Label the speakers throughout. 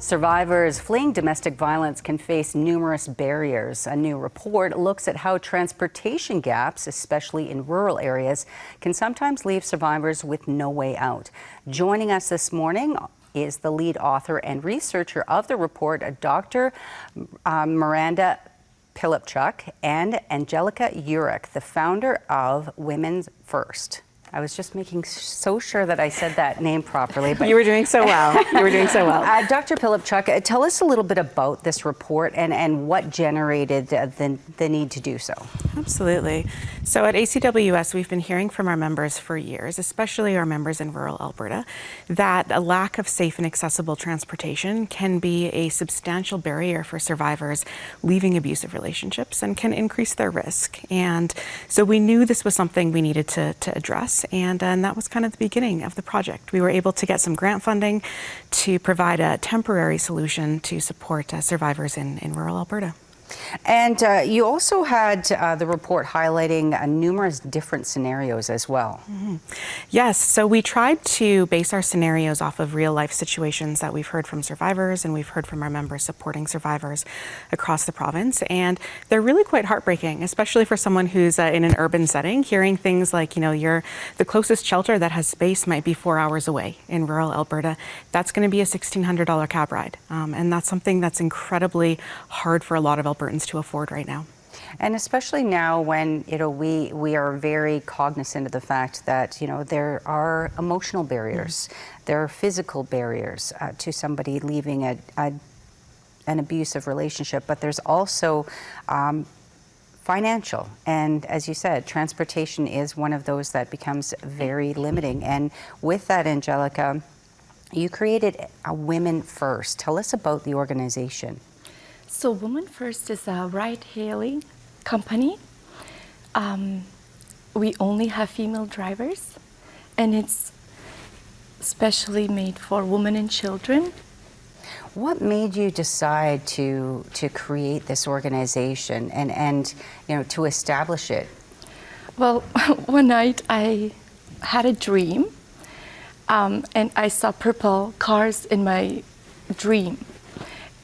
Speaker 1: Survivors fleeing domestic violence can face numerous barriers. A new report looks at how transportation gaps, especially in rural areas, can sometimes leave survivors with no way out. Joining us this morning is the lead author and researcher of the report, Dr. Miranda Pilipchuk, and Angelika Urich, the founder of WomenFirst. I was just making so sure that I said that name properly. But
Speaker 2: you were doing so well. You were doing so well.
Speaker 1: Dr. Pilipchuk, tell us a little bit about this report and what generated the need to do so.
Speaker 2: Absolutely. So at ACWS, we've been hearing from our members for years, especially our members in rural Alberta, that a lack of safe and accessible transportation can be a substantial barrier for survivors leaving abusive relationships and can increase their risk. And so we knew this was something we needed to address. And that was kind of the beginning of the project. We were able to get some grant funding to provide a temporary solution to support survivors in rural Alberta.
Speaker 1: And you also had the report highlighting numerous different scenarios as well.
Speaker 2: Mm-hmm. Yes, so we tried to base our scenarios off of real life situations that we've heard from survivors and we've heard from our members supporting survivors across the province. And they're really quite heartbreaking, especially for someone who's in an urban setting, hearing things like, you know, the closest shelter that has space might be 4 hours away in rural Alberta. That's going to be a $1,600 cab ride. And that's something that's incredibly hard for a lot of Albertans to afford right now.
Speaker 1: And especially now when, you know, we are very cognizant of the fact that, you know, there are emotional barriers, there are physical barriers to somebody leaving an abusive relationship, but there's also financial. And as you said, transportation is one of those that becomes very limiting. And with that, Angelika, you created a WomenFirst. Tell us about the organization.
Speaker 3: So WomenFirst is a ride-hailing company. We only have female drivers, and it's specially made for women and children.
Speaker 1: What made you decide to create this organization and you know, to establish it?
Speaker 3: Well, one night I had a dream, and I saw purple cars in my dream.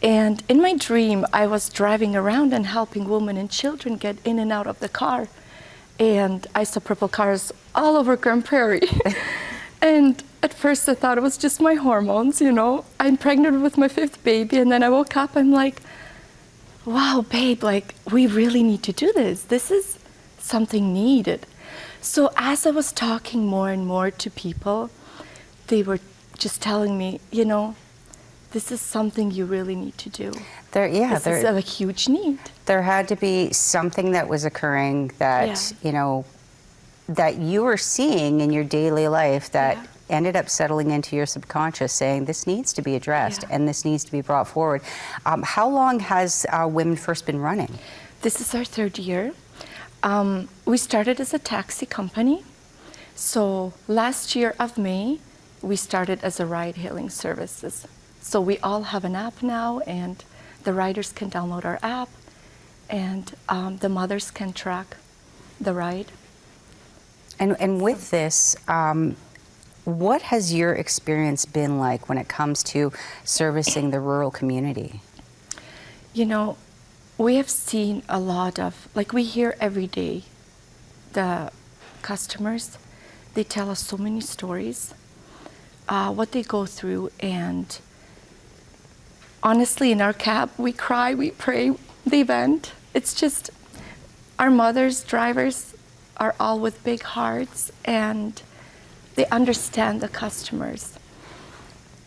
Speaker 3: And in my dream, I was driving around and helping women and children get in and out of the car. And I saw purple cars all over Grande, Prairie. And at first I thought it was just my hormones, you know. I'm pregnant with my 5th baby, and then I woke up, I'm like, wow, babe, like, we really need to do this. This is something needed. So as I was talking more and more to people, they were just telling me, you know, this is something you really need to do. This is a huge need.
Speaker 1: There had to be something that was occurring that, you know, that you were seeing in your daily life that ended up settling into your subconscious saying this needs to be addressed and this needs to be brought forward. How long has WomenFirst been running?
Speaker 3: This is our 3rd year. We started as a taxi company. So last year of May, we started as a ride-hailing services. So we all have an app now, and the riders can download our app, and the mothers can track the ride.
Speaker 1: And with this, what has your experience been like when it comes to servicing the rural community?
Speaker 3: You know, we have seen a lot of, like, we hear every day, the customers, they tell us so many stories, what they go through, and honestly, in our cab, we cry, we pray, they vent. It's just, our mothers, drivers, are all with big hearts, and they understand the customers.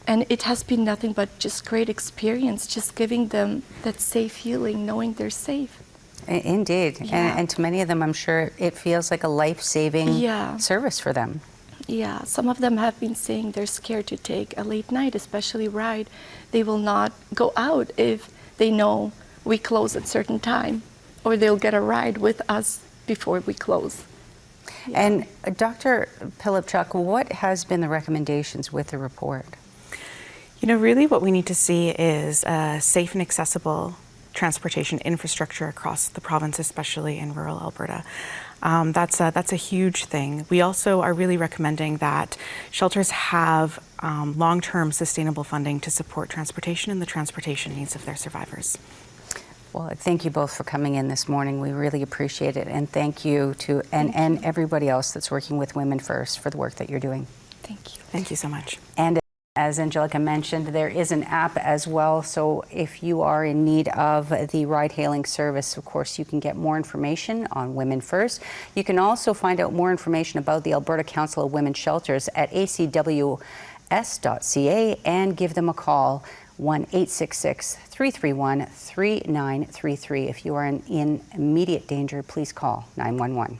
Speaker 3: And it has been nothing but just great experience, just giving them that safe feeling, knowing they're safe.
Speaker 1: Indeed. And to many of them, I'm sure it feels like a life-saving service for them.
Speaker 3: Yeah, some of them have been saying they're scared to take a late night, especially ride. They will not go out if they know we close at certain time, or they'll get a ride with us before we close.
Speaker 1: And Dr. Pilipchuk, what has been the recommendations with the report?
Speaker 2: You know, really what we need to see is safe and accessible transportation infrastructure across the province, especially in rural Alberta. That's a huge thing. We also are really recommending that shelters have long-term sustainable funding to support transportation and the transportation needs of their survivors.
Speaker 1: Well, thank you both for coming in this morning. We really appreciate it. And thank you to and everybody else that's working with Women First for the work that you're doing.
Speaker 3: Thank you.
Speaker 2: Thank you so much.
Speaker 1: And as Angelika mentioned, there is an app as well. So if you are in need of the ride-hailing service, of course, you can get more information on Women First. You can also find out more information about the Alberta Council of Women's Shelters at acws.ca and give them a call, 1-866-331-3933. If you are in immediate danger, please call 911.